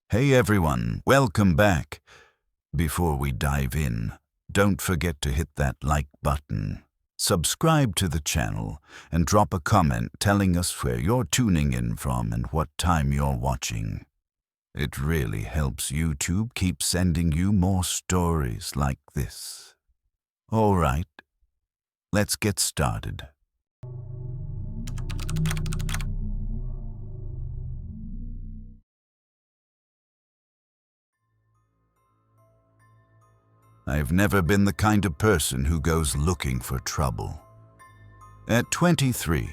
Hey everyone, welcome back. Before we dive in, don't forget to hit that like button, subscribe to the channel, and drop a comment telling us where you're tuning in from and what time you're watching. It really helps YouTube keep sending you more stories like this. Alright, let's get started. I've never been the kind of person who goes looking for trouble. At 23,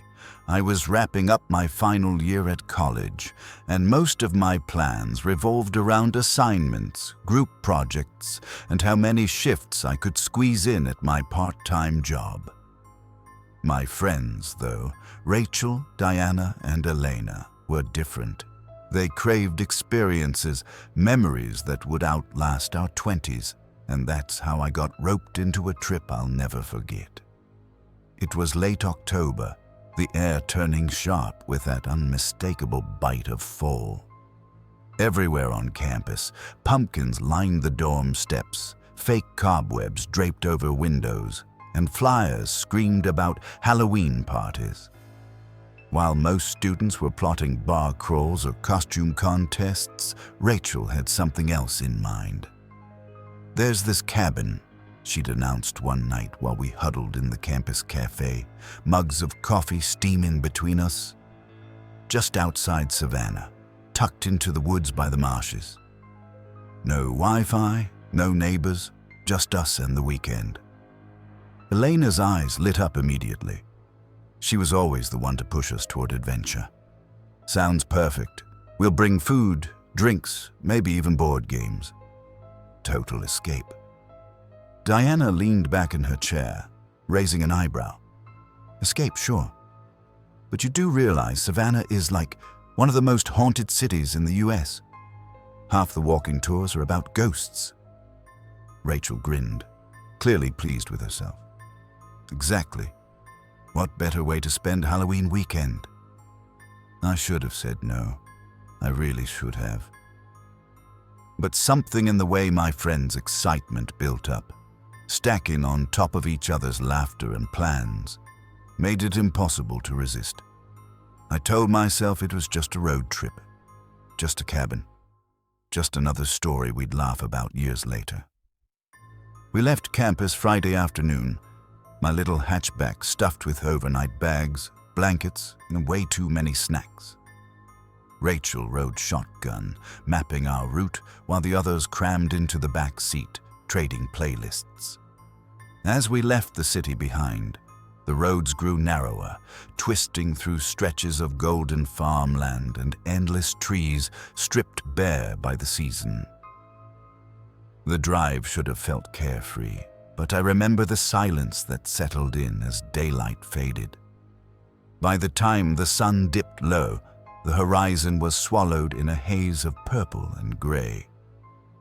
I was wrapping up my final year at college, and most of my plans revolved around assignments, group projects, and how many shifts I could squeeze in at my part-time job. My friends, though, Rachel, Diana, and Elena, were different. They craved experiences, memories that would outlast our 20s. And that's how I got roped into a trip I'll never forget. It was late October, the air turning sharp with that unmistakable bite of fall. Everywhere on campus, pumpkins lined the dorm steps, fake cobwebs draped over windows, and flyers screamed about Halloween parties. While most students were plotting bar crawls or costume contests, Rachel had something else in mind. "There's this cabin," she'd announced one night while we huddled in the campus cafe, mugs of coffee steaming between us. "Just outside Savannah, tucked into the woods by the marshes. No Wi-Fi, no neighbors, just us and the weekend." Elena's eyes lit up immediately. She was always the one to push us toward adventure. "Sounds perfect. We'll bring food, drinks, maybe even board games. Total escape." Diana leaned back in her chair, raising an eyebrow. "Escape, sure. But you do realize Savannah is like one of the most haunted cities in the US. Half the walking tours are about ghosts." Rachel grinned, clearly pleased with herself. "Exactly. What better way to spend Halloween weekend?" I should have said no. I really should have. But something in the way my friends' excitement built up, stacking on top of each other's laughter and plans, made it impossible to resist. I told myself it was just a road trip, just a cabin, just another story we'd laugh about years later. We left campus Friday afternoon, my little hatchback stuffed with overnight bags, blankets, and way too many snacks. Rachel rode shotgun, mapping our route, while the others crammed into the back seat, trading playlists. As we left the city behind, the roads grew narrower, twisting through stretches of golden farmland and endless trees stripped bare by the season. The drive should have felt carefree, but I remember the silence that settled in as daylight faded. By the time the sun dipped low, the horizon was swallowed in a haze of purple and gray.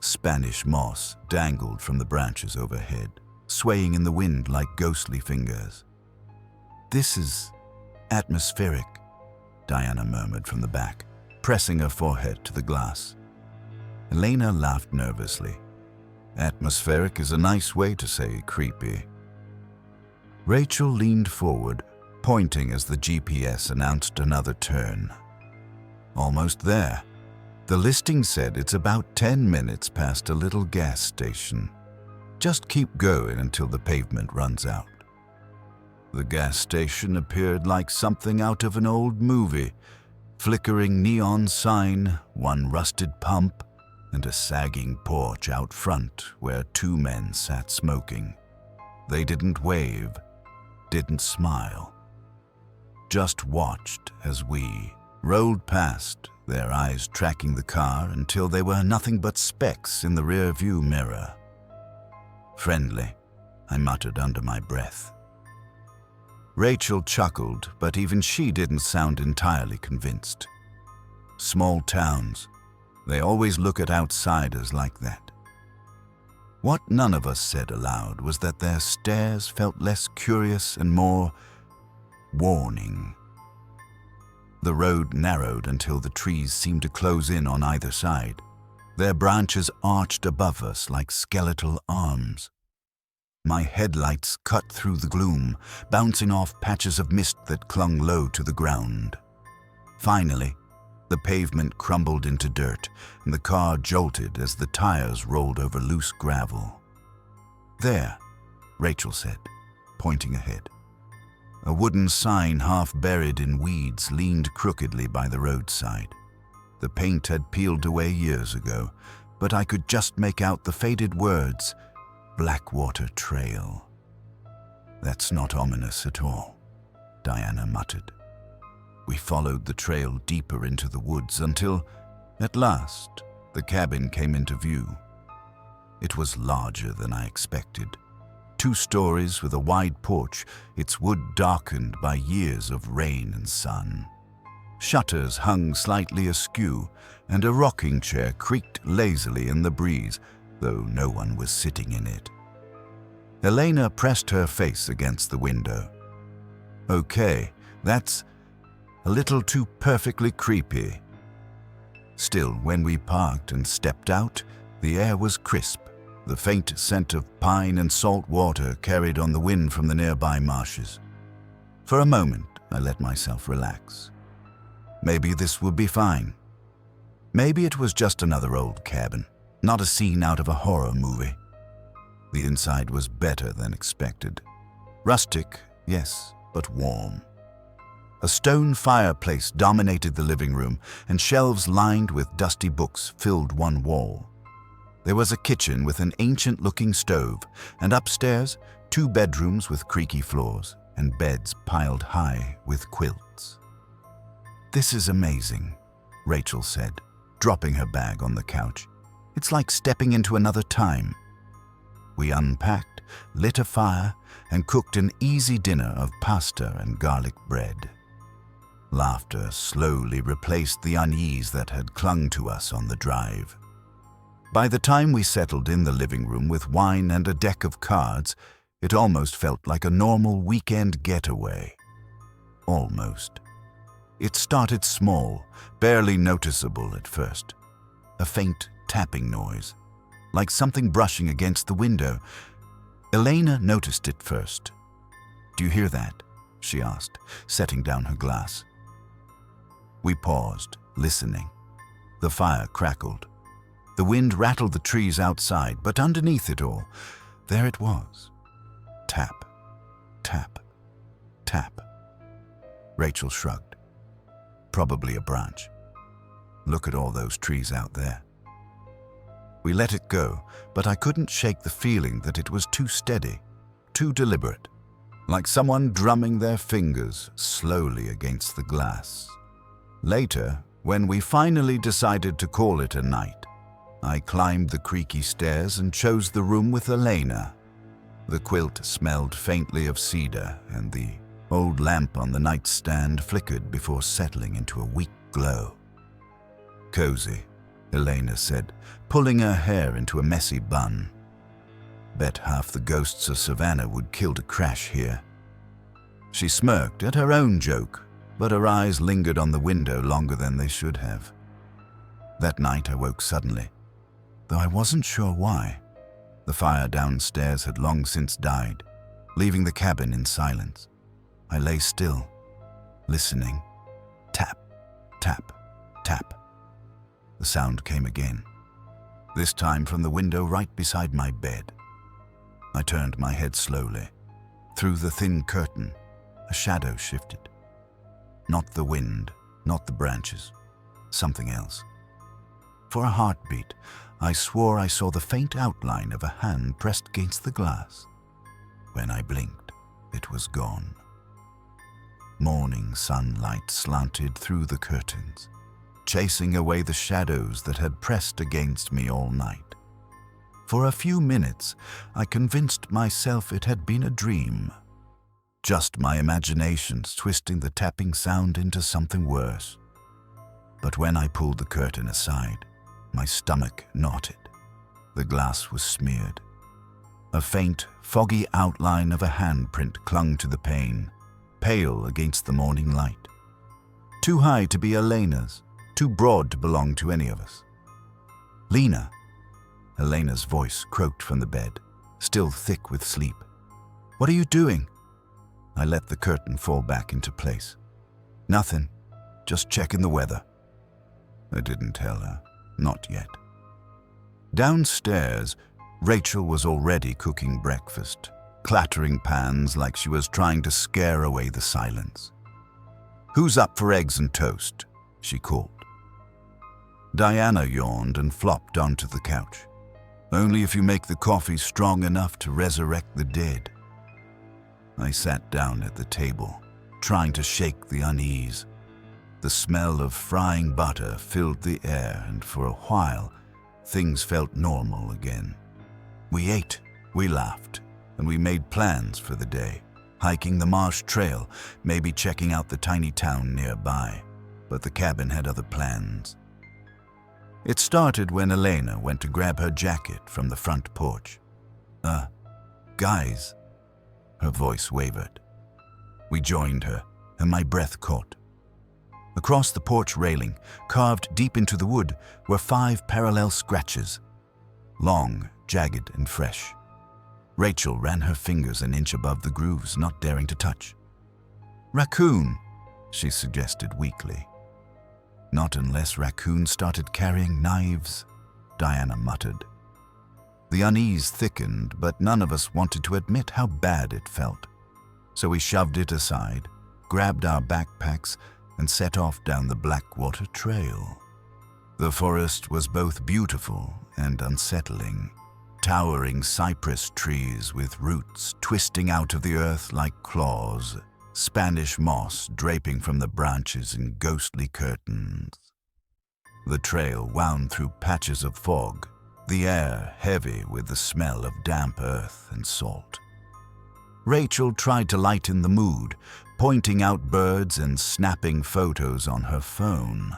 Spanish moss dangled from the branches overhead, swaying in the wind like ghostly fingers. "This is atmospheric," Diana murmured from the back, pressing her forehead to the glass. Elena laughed nervously. "Atmospheric is a nice way to say creepy." Rachel leaned forward, pointing as the GPS announced another turn. "Almost there. The listing said it's about 10 minutes past a little gas station. Just keep going until the pavement runs out." The gas station appeared like something out of an old movie. Flickering neon sign, one rusted pump, and a sagging porch out front where two men sat smoking. They didn't wave, didn't smile. Just watched as we rolled past, their eyes tracking the car until they were nothing but specks in the rear-view mirror. "Friendly," I muttered under my breath. Rachel chuckled, but even she didn't sound entirely convinced. Small towns, they always look at outsiders like that. What none of us said aloud was that their stares felt less curious and more warning. The road narrowed until the trees seemed to close in on either side, Their branches arched above us like skeletal arms. My headlights cut through the gloom, bouncing off patches of mist that clung low to the ground. Finally, the pavement crumbled into dirt, and the car jolted as the tires rolled over loose gravel. "There," Rachel said, pointing ahead. A wooden sign half buried in weeds leaned crookedly by the roadside. The paint had peeled away years ago, but I could just make out the faded words, "Blackwater Trail." "That's not ominous at all," Diana muttered. We followed the trail deeper into the woods until, at last, the cabin came into view. It was larger than I expected. 2 stories with a wide porch, its wood darkened by years of rain and sun. Shutters hung slightly askew, and a rocking chair creaked lazily in the breeze, though no one was sitting in it. Elena pressed her face against the window. "Okay, that's a little too perfectly creepy." Still, when we parked and stepped out, the air was crisp. The faint scent of pine and salt water carried on the wind from the nearby marshes. For a moment, I let myself relax. Maybe this would be fine. Maybe it was just another old cabin, not a scene out of a horror movie. The inside was better than expected. Rustic, yes, but warm. A stone fireplace dominated the living room, and shelves lined with dusty books filled one wall. There was a kitchen with an ancient-looking stove, and upstairs, 2 bedrooms with creaky floors and beds piled high with quilts. "This is amazing," Rachel said, dropping her bag on the couch. "It's like stepping into another time." We unpacked, lit a fire, and cooked an easy dinner of pasta and garlic bread. Laughter slowly replaced the unease that had clung to us on the drive. By the time we settled in the living room with wine and a deck of cards, it almost felt like a normal weekend getaway. Almost. It started small, barely noticeable at first. A faint tapping noise, like something brushing against the window. Elena noticed it first. "Do you hear that?" she asked, setting down her glass. We paused, listening. The fire crackled. The wind rattled the trees outside, but underneath it all, there it was. Tap, tap, tap. Rachel shrugged. "Probably a branch. Look at all those trees out there." We let it go, but I couldn't shake the feeling that it was too steady, too deliberate, like someone drumming their fingers slowly against the glass. Later, when we finally decided to call it a night, I climbed the creaky stairs and chose the room with Elena. The quilt smelled faintly of cedar, and the old lamp on the nightstand flickered before settling into a weak glow. "Cozy," Elena said, pulling her hair into a messy bun. "Bet half the ghosts of Savannah would kill to crash here." She smirked at her own joke, but her eyes lingered on the window longer than they should have. That night I woke suddenly, though I wasn't sure why. The fire downstairs had long since died, leaving the cabin in silence. I lay still, listening. Tap, tap, tap. The sound came again, this time from the window right beside my bed. I turned my head slowly. Through the thin curtain, a shadow shifted. Not the wind, not the branches, something else. For a heartbeat, I swore I saw the faint outline of a hand pressed against the glass. When I blinked, it was gone. Morning sunlight slanted through the curtains, chasing away the shadows that had pressed against me all night. For a few minutes, I convinced myself it had been a dream. Just my imaginations twisting the tapping sound into something worse. But when I pulled the curtain aside, my stomach knotted. The glass was smeared. A faint, foggy outline of a handprint clung to the pane, pale against the morning light. Too high to be Elena's, too broad to belong to any of us. "Lena." Elena's voice croaked from the bed, still thick with sleep. "What are you doing?" I let the curtain fall back into place. "Nothing. Just checking the weather." I didn't tell her. Not yet. Downstairs, Rachel was already cooking breakfast, clattering pans like she was trying to scare away the silence. "Who's up for eggs and toast?" she called. Diana yawned and flopped onto the couch. "Only if you make the coffee strong enough to resurrect the dead." I sat down at the table, trying to shake the unease. The smell of frying butter filled the air, and for a while, things felt normal again. We ate, we laughed, and we made plans for the day. Hiking the marsh trail, maybe checking out the tiny town nearby. But the cabin had other plans. It started when Elena went to grab her jacket from the front porch. Guys." Her voice wavered. We joined her, and my breath caught. Across the porch railing, carved deep into the wood, were 5 parallel scratches. Long, jagged, and fresh. Rachel ran her fingers an inch above the grooves, not daring to touch. "Raccoon," she suggested weakly. "Not unless Raccoon started carrying knives," Diana muttered. The unease thickened, but none of us wanted to admit how bad it felt. So we shoved it aside, grabbed our backpacks, and set off down the Blackwater Trail. The forest was both beautiful and unsettling. Towering cypress trees with roots twisting out of the earth like claws, Spanish moss draping from the branches in ghostly curtains. The trail wound through patches of fog, the air heavy with the smell of damp earth and salt. Rachel tried to lighten the mood, pointing out birds and snapping photos on her phone.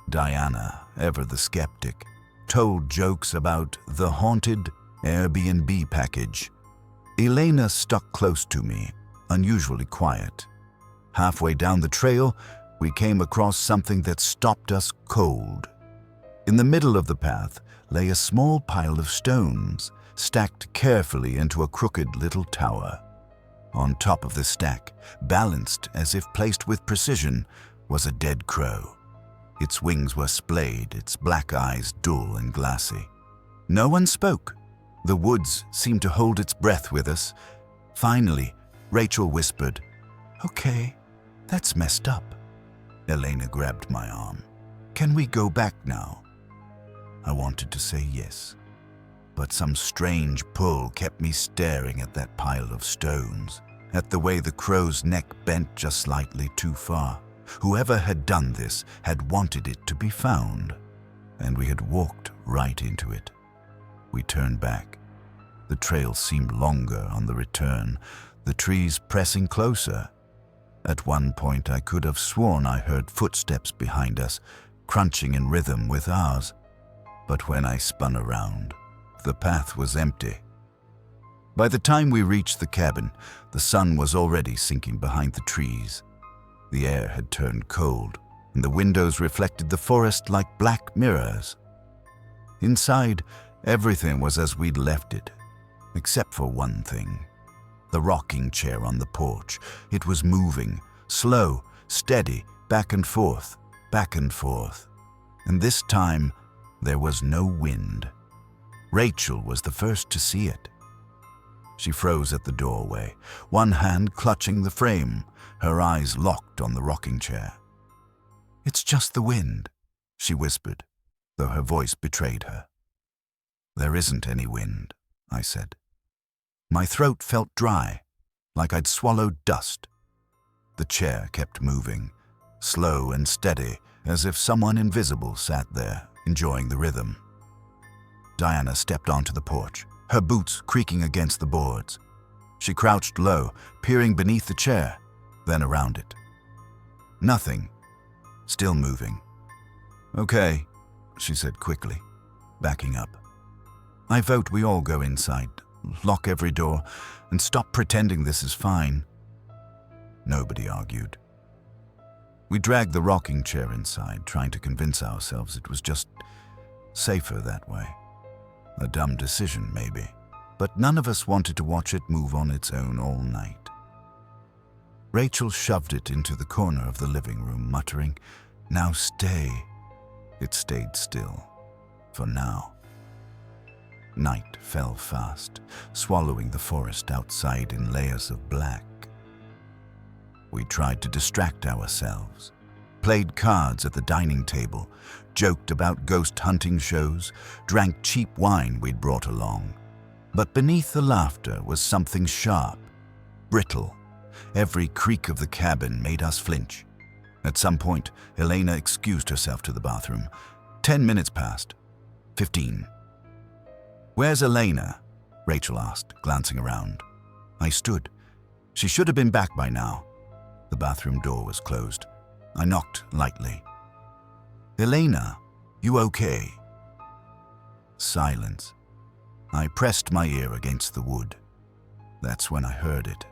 Diana, ever the skeptic, told jokes about the haunted Airbnb package. Elena stuck close to me, unusually quiet. Halfway down the trail, we came across something that stopped us cold. In the middle of the path lay a small pile of stones, stacked carefully into a crooked little tower. On top of the stack, balanced as if placed with precision, was a dead crow. Its wings were splayed, its black eyes dull and glassy. No one spoke. The woods seemed to hold its breath with us. Finally, Rachel whispered, "Okay, that's messed up." Elena grabbed my arm. "Can we go back now?" I wanted to say yes, but some strange pull kept me staring at that pile of stones, at the way the crow's neck bent just slightly too far. Whoever had done this had wanted it to be found, and we had walked right into it. We turned back. The trail seemed longer on the return, the trees pressing closer. At one point, I could have sworn I heard footsteps behind us, crunching in rhythm with ours. But when I spun around, the path was empty. By the time we reached the cabin, the sun was already sinking behind the trees. The air had turned cold, and the windows reflected the forest like black mirrors. Inside, everything was as we'd left it, except for one thing. The rocking chair on the porch. It was moving, slow, steady, back and forth, back and forth. And this time, there was no wind. Rachel was the first to see it. She froze at the doorway, one hand clutching the frame, her eyes locked on the rocking chair. "It's just the wind," she whispered, though her voice betrayed her. "There isn't any wind," I said. My throat felt dry, like I'd swallowed dust. The chair kept moving, slow and steady, as if someone invisible sat there, enjoying the rhythm. Diana stepped onto the porch, her boots creaking against the boards. She crouched low, peering beneath the chair, then around it. Nothing. Still moving. "Okay," she said quickly, backing up. "I vote we all go inside, lock every door, and stop pretending this is fine." Nobody argued. We dragged the rocking chair inside, trying to convince ourselves it was just Safer that way. A dumb decision, maybe, but none of us wanted to watch it move on its own all night. Rachel shoved it into the corner of the living room, muttering, "Now stay." It stayed still. For now. Night fell fast, swallowing the forest outside in layers of black. We tried to distract ourselves, played cards at the dining table, joked about ghost hunting shows, drank cheap wine we'd brought along. But beneath the laughter was something sharp, brittle. Every creak of the cabin made us flinch. At some point, Elena excused herself to the bathroom. 10 minutes passed. 15. "Where's Elena?" Rachel asked, glancing around. I stood. She should have been back by now. The bathroom door was closed. I knocked lightly. "Elena, you okay?" Silence. I pressed my ear against the wood. That's when I heard it.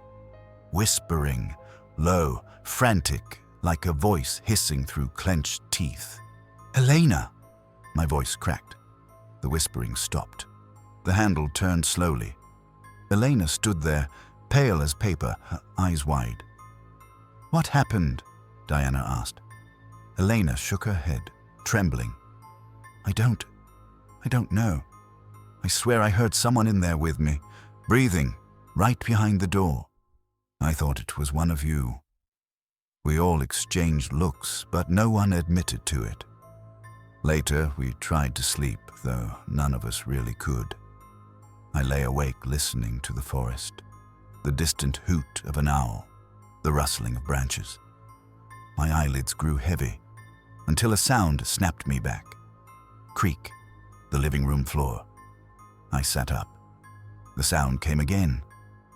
Whispering, low, frantic, like a voice hissing through clenched teeth. "Elena!" My voice cracked. The whispering stopped. The handle turned slowly. Elena stood there, pale as paper, her eyes wide. "What happened?" Diana asked. Elena shook her head, trembling. I don't know. I swear I heard someone in there with me, breathing, right behind the door. I thought it was one of you." We all exchanged looks, but no one admitted to it. Later, we tried to sleep, though none of us really could. I lay awake listening to the forest, the distant hoot of an owl, the rustling of branches. My eyelids grew heavy, until a sound snapped me back. Creak, the living room floor. I sat up. The sound came again,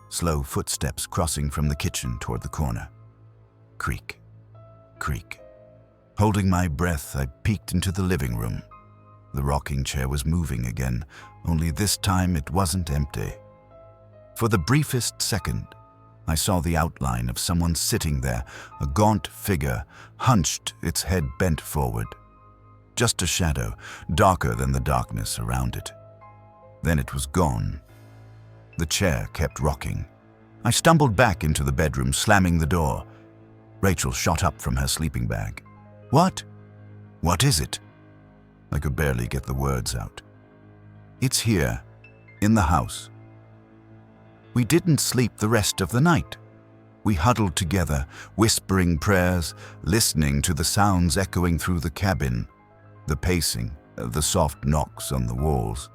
slow footsteps crossing from the kitchen toward the corner. Creak, creak. Holding my breath, I peeked into the living room. The rocking chair was moving again, only this time it wasn't empty. For the briefest second, I saw the outline of someone sitting there, a gaunt figure, hunched, its head bent forward. Just a shadow, darker than the darkness around it. Then it was gone. The chair kept rocking. I stumbled back into the bedroom, slamming the door. Rachel shot up from her sleeping bag. "What? What is it?" I could barely get the words out. "It's here, in the house." We didn't sleep the rest of the night. We huddled together, whispering prayers, listening to the sounds echoing through the cabin, the pacing, the soft knocks on the walls.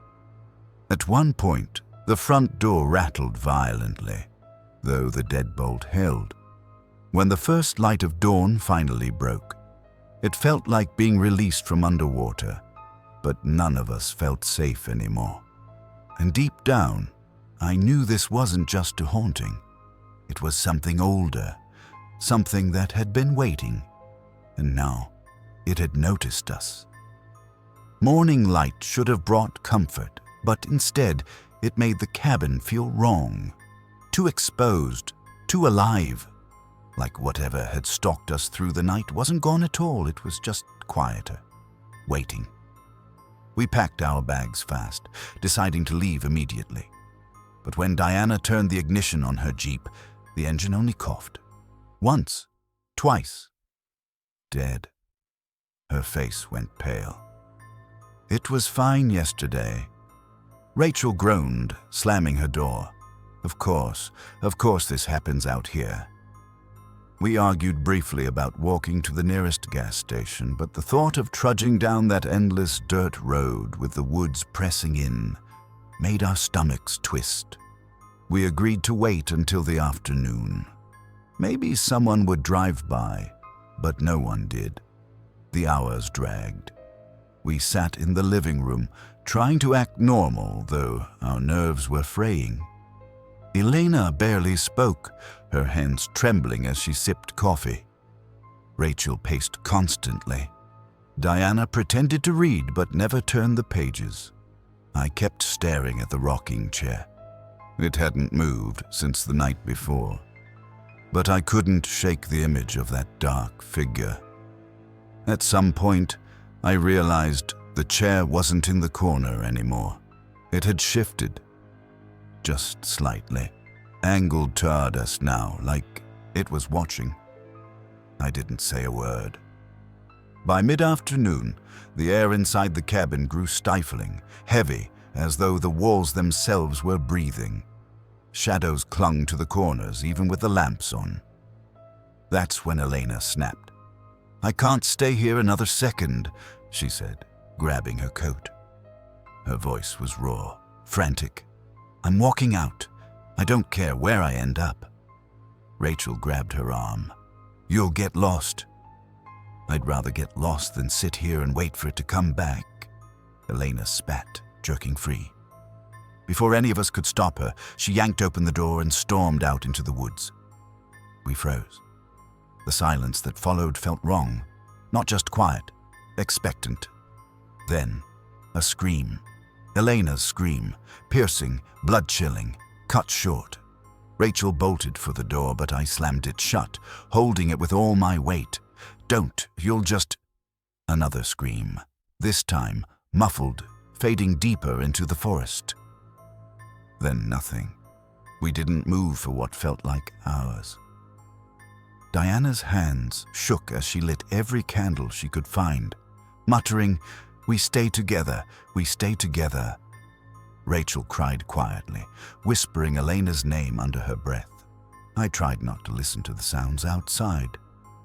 At one point, the front door rattled violently, though the deadbolt held. When the first light of dawn finally broke, it felt like being released from underwater, but none of us felt safe anymore. And deep down, I knew this wasn't just a haunting. It was something older, something that had been waiting, and now it had noticed us. Morning light should have brought comfort, but instead it made the cabin feel wrong, too exposed, too alive. Like whatever had stalked us through the night wasn't gone at all, it was just quieter, waiting. We packed our bags fast, deciding to leave immediately. But when Diana turned the ignition on her Jeep, the engine only coughed. Once, twice. Dead. Her face went pale. "It was fine yesterday." Rachel groaned, slamming her door. Of course this happens out here." We argued briefly about walking to the nearest gas station, but the thought of trudging down that endless dirt road with the woods pressing in made our stomachs twist. We agreed to wait until the afternoon. Maybe someone would drive by, but no one did. The hours dragged. We sat in the living room, trying to act normal, though our nerves were fraying. Elena barely spoke, her hands trembling as she sipped coffee. Rachel paced constantly. Diana pretended to read but never turned the pages. I kept staring at the rocking chair. It hadn't moved since the night before, but I couldn't shake the image of that dark figure. At some point, I realized The chair wasn't in the corner anymore. It had shifted, just slightly, angled toward us now, like it was watching. I didn't say a word. By mid-afternoon, the air inside the cabin grew stifling, heavy, as though the walls themselves were breathing. Shadows clung to the corners, even with the lamps on. That's when Elena snapped. "I can't stay here another second," she said, grabbing her coat. Her voice was raw, frantic. "I'm walking out. I don't care where I end up." Rachel grabbed her arm. "You'll get lost." "I'd rather get lost than sit here and wait for it to come back." Elena spat, jerking free. Before any of us could stop her, she yanked open the door and stormed out into the woods. We froze. The silence that followed felt wrong, not just quiet, expectant. Then, a scream. Elena's scream, piercing, blood-chilling, cut short. Rachel bolted for the door, but I slammed it shut, holding it with all my weight. "Don't, you'll just—" Another scream, this time muffled, fading deeper into the forest. Then nothing. We didn't move for what felt like hours. Diana's hands shook as she lit every candle she could find, muttering, "We stay together, we stay together." Rachel cried quietly, whispering Elena's name under her breath. I tried not to listen to the sounds outside.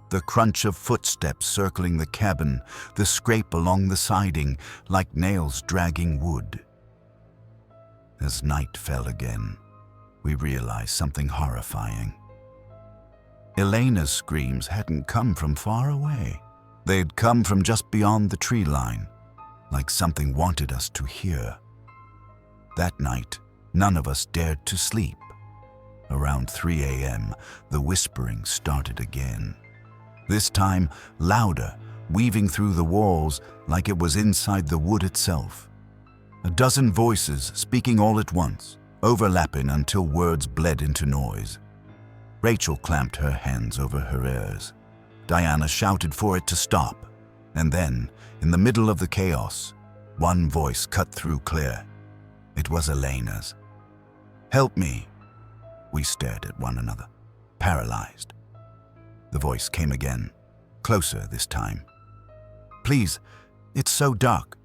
The crunch of footsteps circling the cabin, the scrape along the siding, like nails dragging wood. As night fell again, we realized something horrifying. Elena's screams hadn't come from far away. They'd come from just beyond the tree line, like something wanted us to hear. That night, none of us dared to sleep. Around 3 a.m., the whispering started again. This time, louder, weaving through the walls like it was inside the wood itself. A dozen voices speaking all at once, overlapping until words bled into noise. Rachel clamped her hands over her ears. Diana shouted for it to stop. And then, in the middle of the chaos, one voice cut through clear. It was Elena's. "Help me." We stared at one another, paralyzed. The voice came again, closer this time. "Please, it's so dark."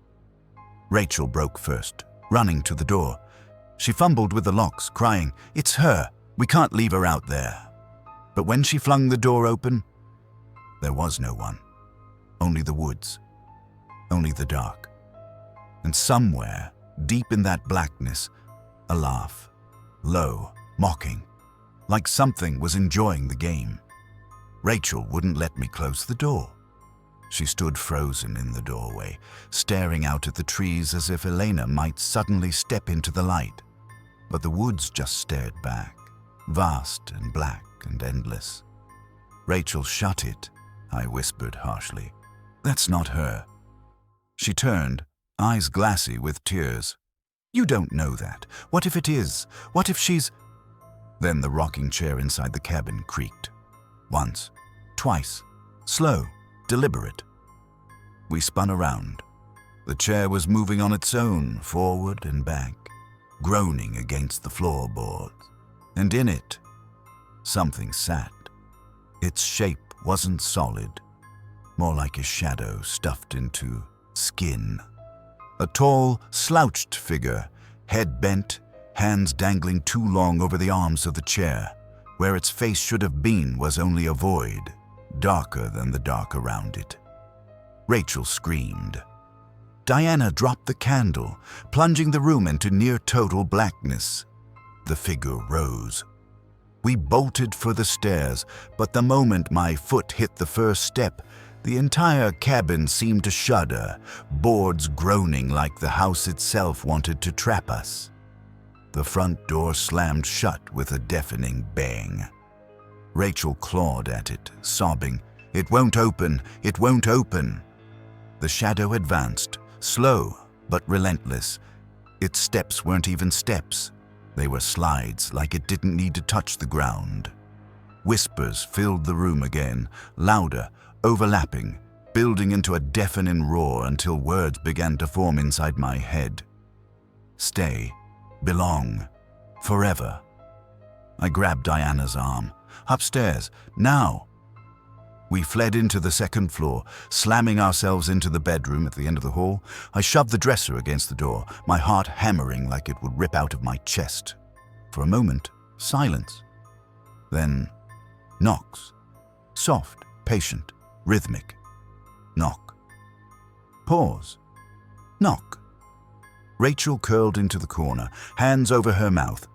Rachel broke first, running to the door. She fumbled with the locks, crying, "It's her! We can't leave her out there." But when she flung the door open, there was no one. Only the woods. Only the dark. And somewhere, deep in that blackness, a laugh. Low, mocking. Like something was enjoying the game. Rachel wouldn't let me close the door. She stood frozen in the doorway, staring out at the trees as if Elena might suddenly step into the light. But the woods just stared back, vast and black and endless. "Rachel, shut it," I whispered harshly. "That's not her." She turned, eyes glassy with tears. "You don't know that. What if it is? What if she's—" Then the rocking chair inside the cabin creaked. Once, twice, slow, deliberate. We spun around. The chair was moving on its own, forward and back, groaning against the floorboards. And in it, something sat. Its shape wasn't solid, more like a shadow stuffed into skin. A tall, slouched figure, head bent, hands dangling too long over the arms of the chair. Where its face should have been was only a void, darker than the dark around it. Rachel screamed. Diana dropped the candle, plunging the room into near-total blackness. The figure rose. We bolted for the stairs, but the moment my foot hit the first step, the entire cabin seemed to shudder, boards groaning like the house itself wanted to trap us. The front door slammed shut with a deafening bang. Rachel clawed at it, sobbing, "It won't open! It won't open!" The shadow advanced, slow but relentless. Its steps weren't even steps. They were slides, like it didn't need to touch the ground. Whispers filled the room again, louder, overlapping, building into a deafening roar until words began to form inside my head. Stay, belong, forever. I grabbed Diana's arm. Upstairs, now! We fled into the second floor, slamming ourselves into the bedroom at the end of the hall. I shoved the dresser against the door, my heart hammering like it would rip out of my chest. For a moment, silence. Then, knocks. Soft, patient, rhythmic. Knock. Pause. Knock. Rachel curled into the corner, hands over her mouth.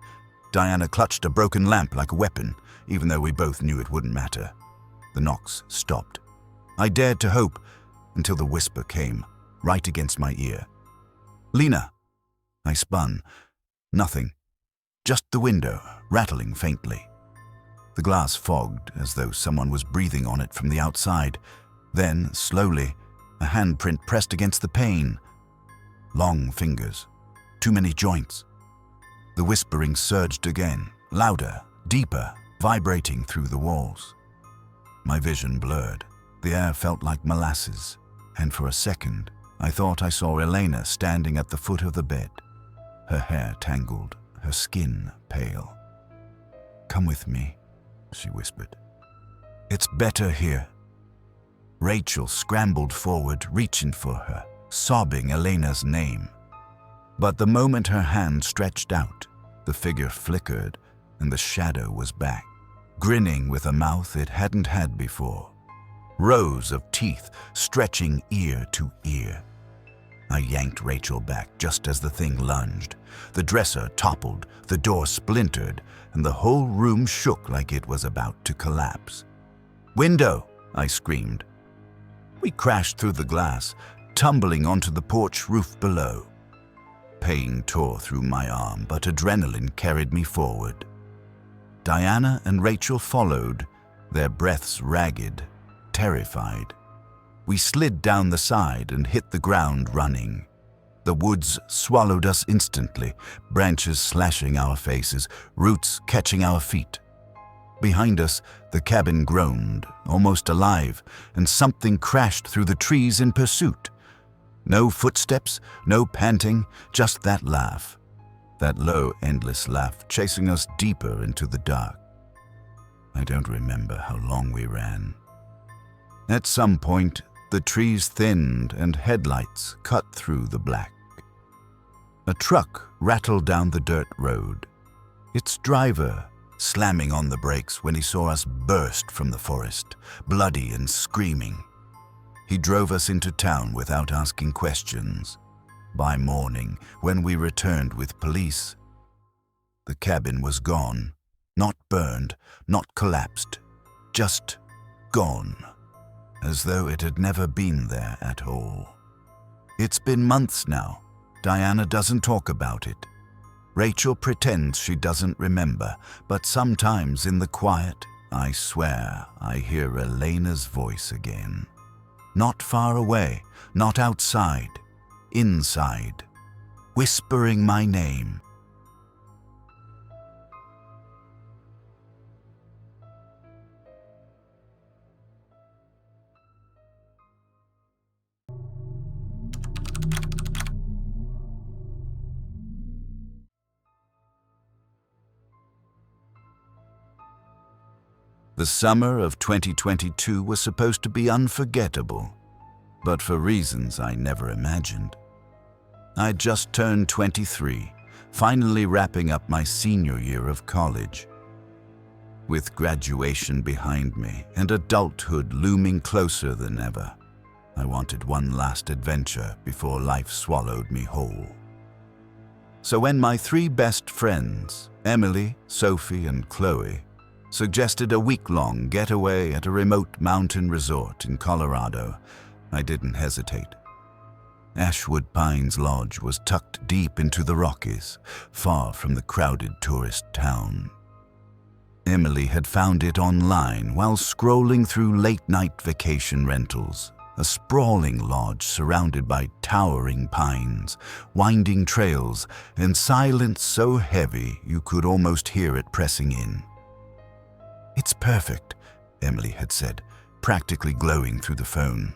Diana clutched a broken lamp like a weapon, even though we both knew it wouldn't matter. The knocks stopped. I dared to hope until the whisper came, right against my ear. "Lena." I spun. Nothing. Just the window, rattling faintly. The glass fogged, as though someone was breathing on it from the outside. Then, slowly, a handprint pressed against the pane. Long fingers. Too many joints. The whispering surged again, louder, deeper, vibrating through the walls. My vision blurred. The air felt like molasses, and for a second, I thought I saw Elena standing at the foot of the bed, her hair tangled, her skin pale. "Come with me," she whispered. "It's better here." Rachel scrambled forward, reaching for her, sobbing Elena's name. But the moment her hand stretched out, the figure flickered and the shadow was back, grinning with a mouth it hadn't had before. Rows of teeth stretching ear to ear. I yanked Rachel back just as the thing lunged. The dresser toppled, the door splintered, and the whole room shook like it was about to collapse. "Window!" I screamed. We crashed through the glass, tumbling onto the porch roof below. Pain tore through my arm, but adrenaline carried me forward. Diana and Rachel followed, their breaths ragged, terrified. We slid down the side and hit the ground running. The woods swallowed us instantly, branches slashing our faces, roots catching our feet. Behind us, the cabin groaned, almost alive, and something crashed through the trees in pursuit. No footsteps, no panting, just that laugh. That low, endless laugh chasing us deeper into the dark. I don't remember how long we ran. At some point, the trees thinned and headlights cut through the black. A truck rattled down the dirt road, its driver slamming on the brakes when he saw us burst from the forest, bloody and screaming. He drove us into town without asking questions. By morning, when we returned with police, the cabin was gone. Not burned, not collapsed, just gone, as though it had never been there at all. It's been months now. Diana doesn't talk about it. Rachel pretends she doesn't remember, but sometimes in the quiet, I swear I hear Elena's voice again. Not far away, not outside, inside, whispering my name. The summer of 2022 was supposed to be unforgettable, but for reasons I never imagined. I'd just turned 23, finally wrapping up my senior year of college. With graduation behind me and adulthood looming closer than ever, I wanted one last adventure before life swallowed me whole. So when my three best friends, Emily, Sophie, and Chloe, suggested a week-long getaway at a remote mountain resort in Colorado, I didn't hesitate. Ashwood Pines Lodge was tucked deep into the Rockies, far from the crowded tourist town. Emily had found it online while scrolling through late-night vacation rentals, a sprawling lodge surrounded by towering pines, winding trails, and silence so heavy you could almost hear it pressing in. "It's perfect," Emily had said, practically glowing through the phone.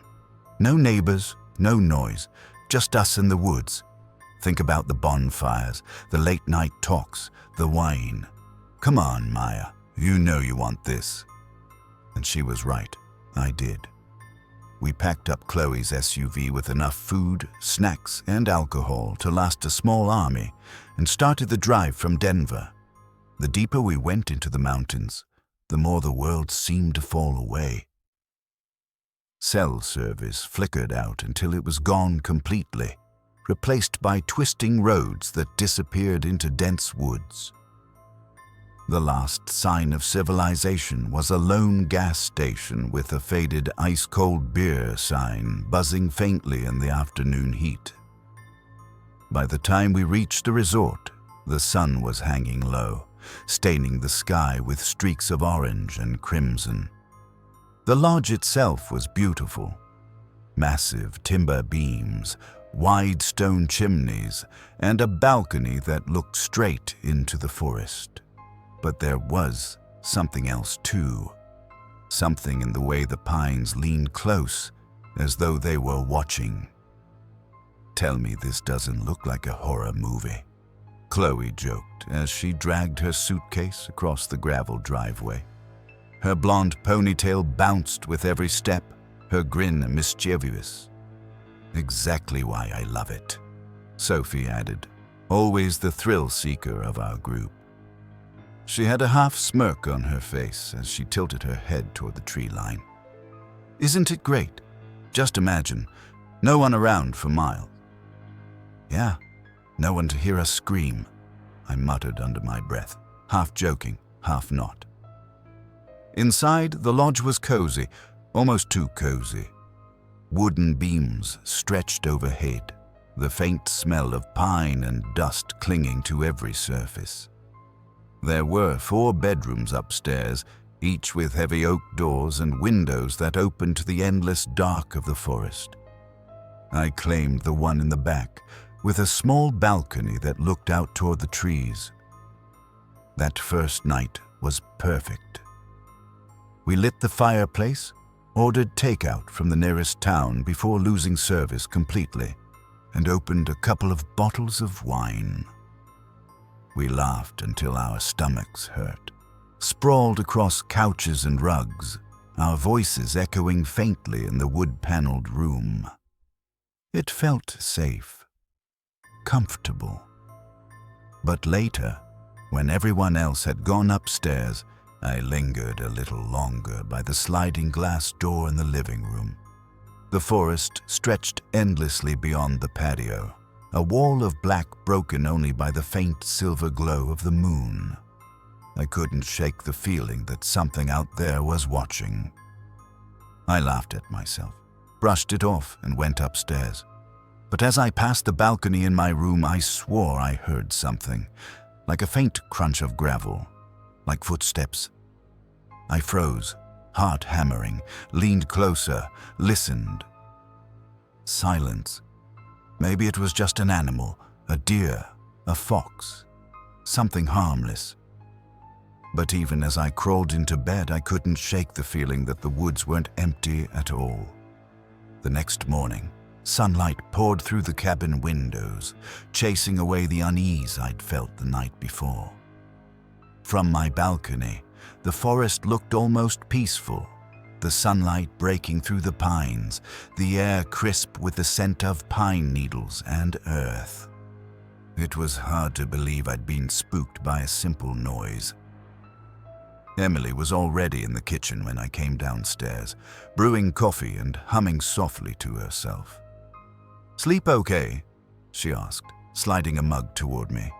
No neighbors, no noise, just us in the woods. Think about the bonfires, the late-night talks, the wine. Come on, Maya, you know you want this. And she was right, I did. We packed up Chloe's SUV with enough food, snacks, and alcohol to last a small army and started the drive from Denver. The deeper we went into the mountains, the more the world seemed to fall away. Cell service flickered out until it was gone completely, replaced by twisting roads that disappeared into dense woods. The last sign of civilization was a lone gas station with a faded ice-cold beer sign buzzing faintly in the afternoon heat. By the time we reached the resort, the sun was hanging low, staining the sky with streaks of orange and crimson. The lodge itself was beautiful. Massive timber beams, wide stone chimneys, and a balcony that looked straight into the forest. But there was something else too. Something in the way the pines leaned close, as though they were watching. Tell me this doesn't look like a horror movie, Chloe joked as she dragged her suitcase across the gravel driveway. Her blonde ponytail bounced with every step, her grin mischievous. Exactly why I love it, Sophie added, always the thrill seeker of our group. She had a half smirk on her face as she tilted her head toward the tree line. Isn't it great? Just imagine, no one around for miles. Yeah, no one to hear us scream, I muttered under my breath, half joking, half not. Inside, the lodge was cozy, almost too cozy. Wooden beams stretched overhead, the faint smell of pine and dust clinging to every surface. There were 4 bedrooms upstairs, each with heavy oak doors and windows that opened to the endless dark of the forest. I claimed the one in the back, with a small balcony that looked out toward the trees. That first night was perfect. We lit the fireplace, ordered takeout from the nearest town before losing service completely, and opened a couple of bottles of wine. We laughed until our stomachs hurt, sprawled across couches and rugs, our voices echoing faintly in the wood-paneled room. It felt safe, comfortable. But later, when everyone else had gone upstairs, I lingered a little longer by the sliding glass door in the living room. The forest stretched endlessly beyond the patio, a wall of black broken only by the faint silver glow of the moon. I couldn't shake the feeling that something out there was watching. I laughed at myself, brushed it off, and went upstairs. But as I passed the balcony in my room, I swore I heard something, like a faint crunch of gravel, like footsteps. I froze, heart hammering, leaned closer, listened. Silence. Maybe it was just an animal, a deer, a fox, something harmless. But even as I crawled into bed, I couldn't shake the feeling that the woods weren't empty at all. The next morning, sunlight poured through the cabin windows, chasing away the unease I'd felt the night before. From my balcony, the forest looked almost peaceful, the sunlight breaking through the pines, the air crisp with the scent of pine needles and earth. It was hard to believe I'd been spooked by a simple noise. Emily was already in the kitchen when I came downstairs, brewing coffee and humming softly to herself. "Sleep okay?" she asked, sliding a mug toward me.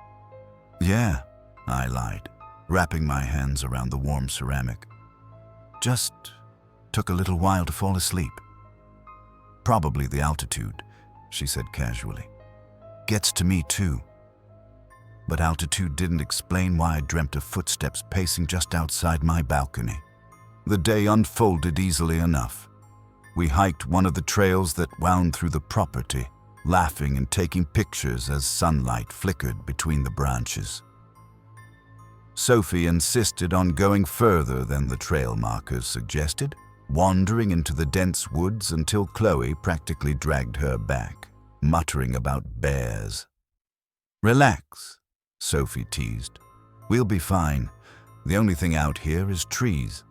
"Yeah," I lied, wrapping my hands around the warm ceramic. "Just took a little while to fall asleep." "Probably the altitude," she said casually. "Gets to me too." But altitude didn't explain why I dreamt of footsteps pacing just outside my balcony. The day unfolded easily enough. We hiked one of the trails that wound through the property, laughing and taking pictures as sunlight flickered between the branches. Sophie insisted on going further than the trail markers suggested, wandering into the dense woods until Chloe practically dragged her back, muttering about bears. "Relax," Sophie teased. "We'll be fine. The only thing out here is trees."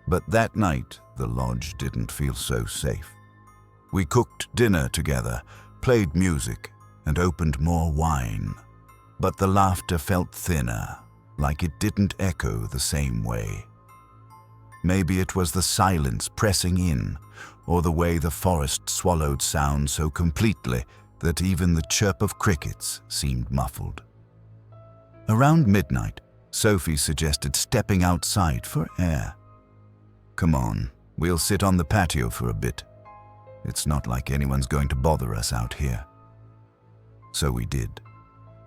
But that night, the lodge didn't feel so safe. We cooked dinner together, played music, and opened more wine. But the laughter felt thinner, like it didn't echo the same way. Maybe it was the silence pressing in, or the way the forest swallowed sound so completely that even the chirp of crickets seemed muffled. Around midnight, Sophie suggested stepping outside for air. "Come on, we'll sit on the patio for a bit. It's not like anyone's going to bother us out here." So we did.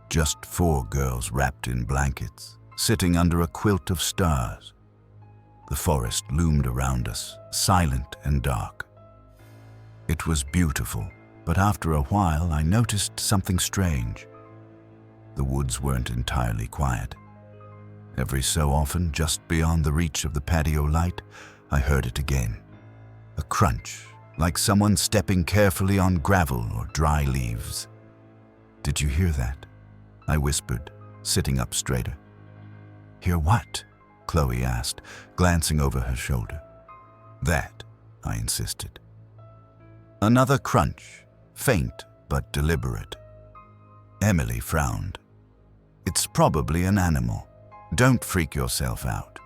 Just 4 girls wrapped in blankets, sitting under a quilt of stars. The forest loomed around us, silent and dark. It was beautiful, but after a while I noticed something strange. The woods weren't entirely quiet. Every so often, just beyond the reach of the patio light, I heard it again. A crunch, like someone stepping carefully on gravel or dry leaves. "Did you hear that?" I whispered, sitting up straighter. "Hear what?" Chloe asked, glancing over her shoulder. "That," I insisted. Another crunch, faint but deliberate. Emily frowned. "It's probably an animal. Don't freak yourself out."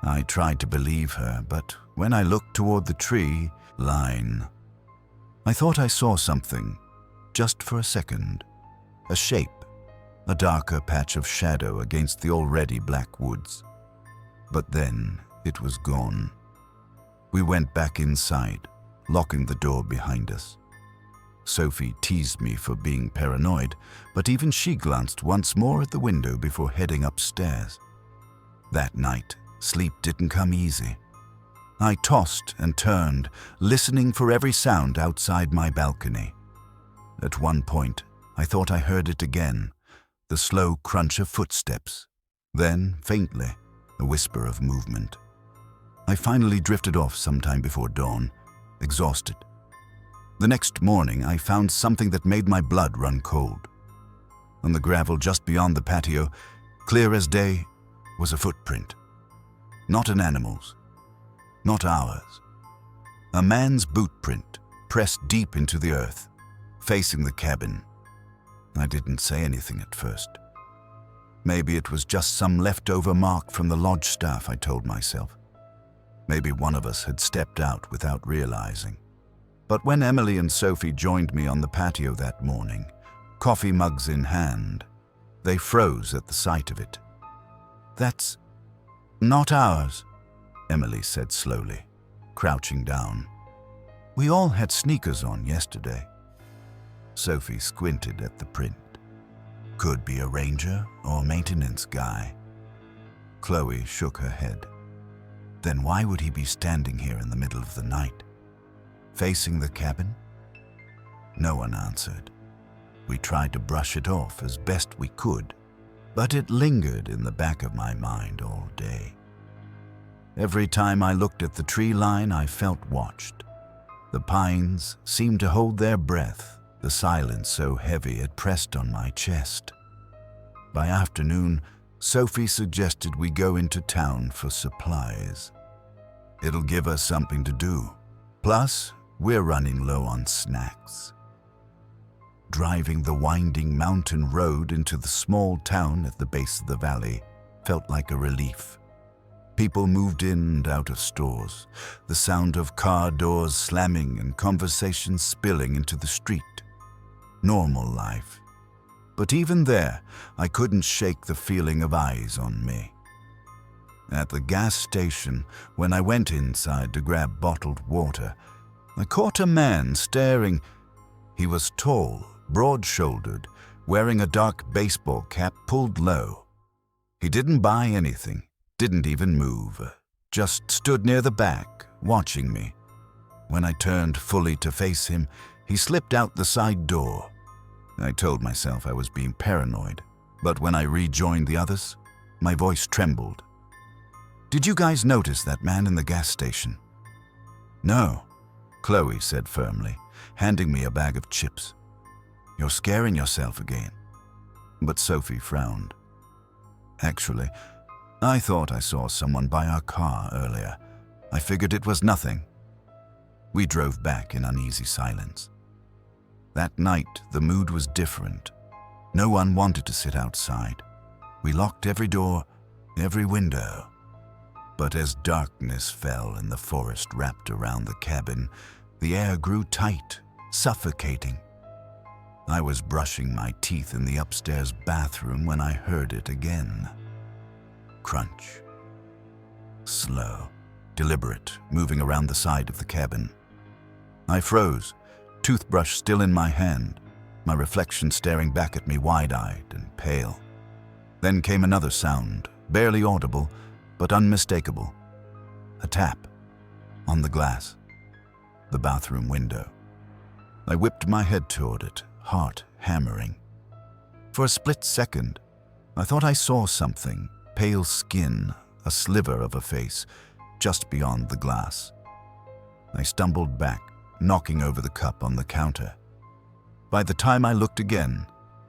I tried to believe her, but when I looked toward the tree line, I thought I saw something, just for a second. A shape, a darker patch of shadow against the already black woods. But then it was gone. We went back inside, locking the door behind us. Sophie teased me for being paranoid, but even she glanced once more at the window before heading upstairs. That night, sleep didn't come easy. I tossed and turned, listening for every sound outside my balcony. At one point, I thought I heard it again, the slow crunch of footsteps. Then, faintly, a whisper of movement. I finally drifted off sometime before dawn, exhausted. The next morning, I found something that made my blood run cold. On the gravel just beyond the patio, clear as day, was a footprint. Not an animal's, not ours. A man's boot print, pressed deep into the earth, facing the cabin. I didn't say anything at first. Maybe it was just some leftover mark from the lodge staff, I told myself. Maybe one of us had stepped out without realizing. But when Emily and Sophie joined me on the patio that morning, coffee mugs in hand, they froze at the sight of it. "That's not ours," Emily said slowly, crouching down. "We all had sneakers on yesterday." Sophie squinted at the print. "Could be a ranger or maintenance guy." Chloe shook her head. "Then why would he be standing here in the middle of the night? Facing the cabin?" No one answered. We tried to brush it off as best we could, but it lingered in the back of my mind all day. Every time I looked at the tree line, I felt watched. The pines seemed to hold their breath, the silence so heavy it pressed on my chest. By afternoon, Sophie suggested we go into town for supplies. "It'll give us something to do. Plus, we're running low on snacks." Driving the winding mountain road into the small town at the base of the valley felt like a relief. People moved in and out of stores, the sound of car doors slamming and conversations spilling into the street. Normal life. But even there, I couldn't shake the feeling of eyes on me. At the gas station, when I went inside to grab bottled water, I caught a man staring. He was tall, broad-shouldered, wearing a dark baseball cap pulled low. He didn't buy anything, didn't even move, just stood near the back, watching me. When I turned fully to face him, he slipped out the side door. I told myself I was being paranoid, but when I rejoined the others, my voice trembled. "Did you guys notice that man in the gas station?" "No," Chloe said firmly, handing me a bag of chips. "You're scaring yourself again." But Sophie frowned. "Actually, I thought I saw someone by our car earlier. I figured it was nothing." We drove back in uneasy silence. That night, the mood was different. No one wanted to sit outside. We locked every door, every window. But as darkness fell and the forest wrapped around the cabin, the air grew tight, suffocating. I was brushing my teeth in the upstairs bathroom when I heard it again. Crunch. Slow, deliberate, moving around the side of the cabin. I froze, toothbrush still in my hand, my reflection staring back at me wide-eyed and pale. Then came another sound, barely audible, but unmistakable. A tap on the glass, the bathroom window. I whipped my head toward it, heart hammering. For a split second, I thought I saw something, pale skin, a sliver of a face, just beyond the glass. I stumbled back, knocking over the cup on the counter. By the time I looked again,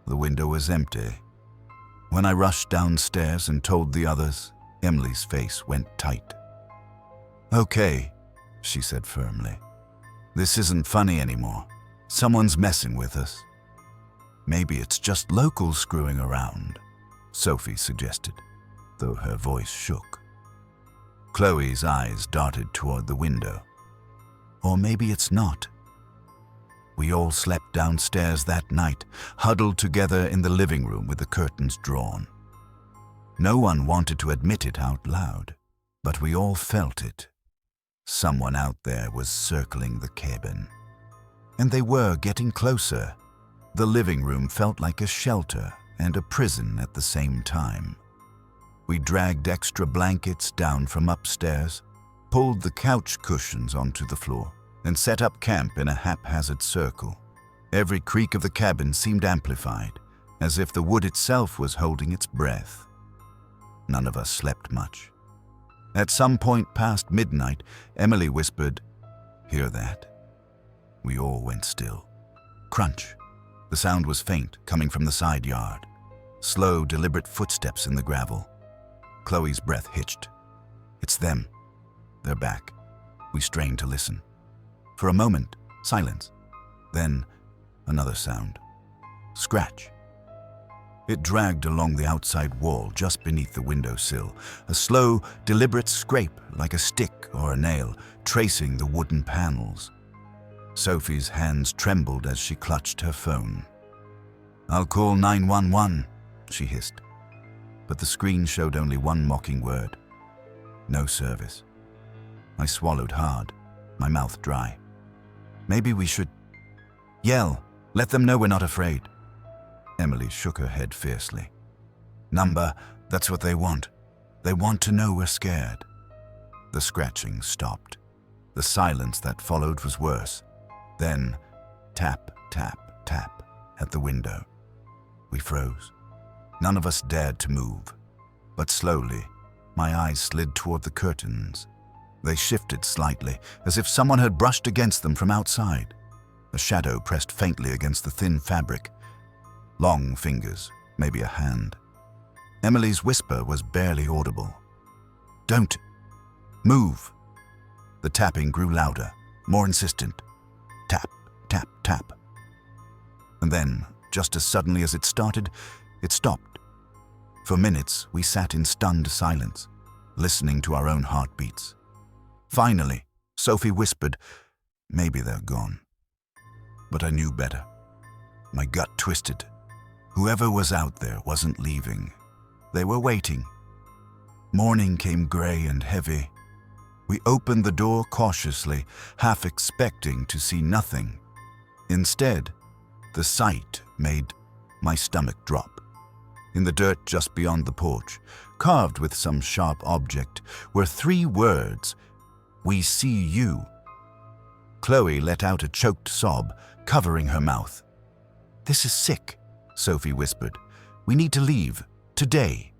the window was empty. When I rushed downstairs and told the others, Emily's face went tight. "Okay," she said firmly. "This isn't funny anymore. Someone's messing with us." "Maybe it's just locals screwing around," Sophie suggested, though her voice shook. Chloe's eyes darted toward the window. "Or maybe it's not." We all slept downstairs that night, huddled together in the living room with the curtains drawn. No one wanted to admit it out loud, but we all felt it. Someone out there was circling the cabin. And they were getting closer. The living room felt like a shelter and a prison at the same time. We dragged extra blankets down from upstairs, pulled the couch cushions onto the floor, and set up camp in a haphazard circle. Every creak of the cabin seemed amplified, as if the wood itself was holding its breath. None of us slept much. At some point past midnight, Emily whispered, "Hear that?" We all went still. Crunch. The sound was faint, coming from the side yard. Slow, deliberate footsteps in the gravel. Chloe's breath hitched. "It's them. They're back." We strained to listen. For a moment, silence. Then, another sound. Scratch. It dragged along the outside wall just beneath the windowsill, a slow, deliberate scrape like a stick or a nail, tracing the wooden panels. Sophie's hands trembled as she clutched her phone. "I'll call 911, she hissed. But the screen showed only one mocking word. No service. I swallowed hard, my mouth dry. "Maybe we should yell. Let them know we're not afraid." Emily shook her head fiercely. "Number, that's what they want. They want to know we're scared." The scratching stopped. The silence that followed was worse. Then, tap, tap, tap at the window. We froze. None of us dared to move. But slowly, my eyes slid toward the curtains. They shifted slightly, as if someone had brushed against them from outside. A shadow pressed faintly against the thin fabric. Long fingers, maybe a hand. Emily's whisper was barely audible. "Don't move." The tapping grew louder, more insistent. Tap, tap, tap. And then, just as suddenly as it started, it stopped. For minutes, we sat in stunned silence, listening to our own heartbeats. Finally, Sophie whispered, "Maybe they're gone." But I knew better. My gut twisted. Whoever was out there wasn't leaving. They were waiting. Morning came gray and heavy. We opened the door cautiously, half expecting to see nothing. Instead, the sight made my stomach drop. In the dirt just beyond the porch, carved with some sharp object, were 3 words: "We see you." Chloe let out a choked sob, covering her mouth. "This is sick," Sophie whispered. "We need to leave, today."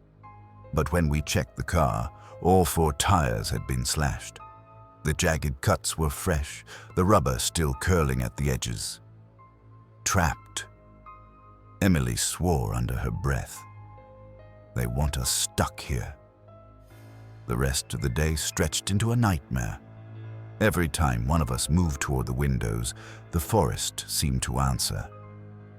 But when we checked the car, all 4 tires had been slashed. The jagged cuts were fresh, the rubber still curling at the edges. Trapped. Emily swore under her breath. They want us stuck here. The rest of the day stretched into a nightmare. Every time one of us moved toward the windows, the forest seemed to answer.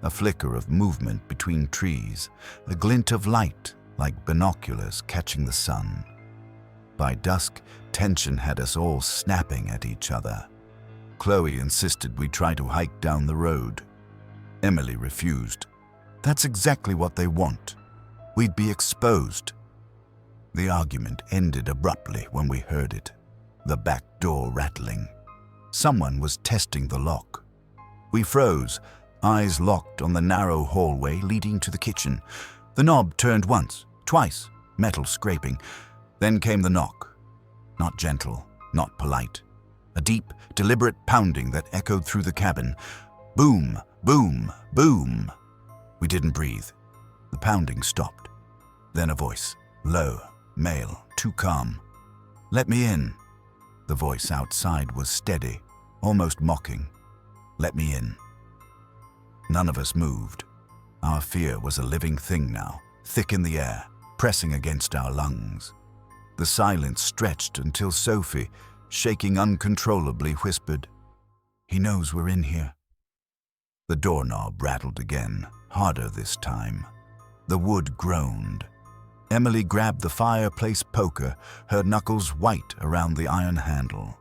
A flicker of movement between trees, a glint of light like binoculars catching the sun. By dusk, tension had us all snapping at each other. Chloe insisted we try to hike down the road. Emily refused. That's exactly what they want. We'd be exposed. The argument ended abruptly when we heard it. The back door rattling. Someone was testing the lock. We froze, eyes locked on the narrow hallway leading to the kitchen. The knob turned once, twice, metal scraping. Then came the knock. Not gentle, not polite. A deep, deliberate pounding that echoed through the cabin. Boom, boom, boom. We didn't breathe. The pounding stopped. Then a voice, low, male, too calm. "Let me in." The voice outside was steady, almost mocking. "Let me in." None of us moved. Our fear was a living thing now, thick in the air, pressing against our lungs. The silence stretched until Sophie, shaking uncontrollably, whispered, "He knows we're in here." The doorknob rattled again, harder this time. The wood groaned. Emily grabbed the fireplace poker, her knuckles white around the iron handle.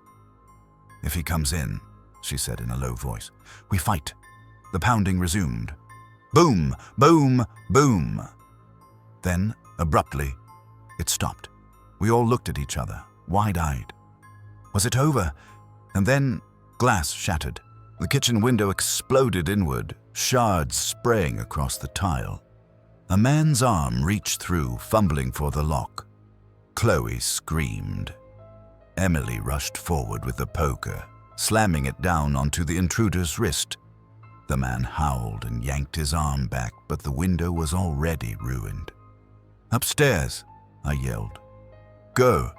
"If he comes in," she said in a low voice, "we fight." The pounding resumed. Boom, boom, boom. Then, abruptly, it stopped. We all looked at each other, wide-eyed. Was it over? And then, glass shattered. The kitchen window exploded inward, shards spraying across the tile. A man's arm reached through, fumbling for the lock. Chloe screamed. Emily rushed forward with the poker, slamming it down onto the intruder's wrist. The man howled and yanked his arm back, but the window was already ruined. "Upstairs," I yelled. "Go."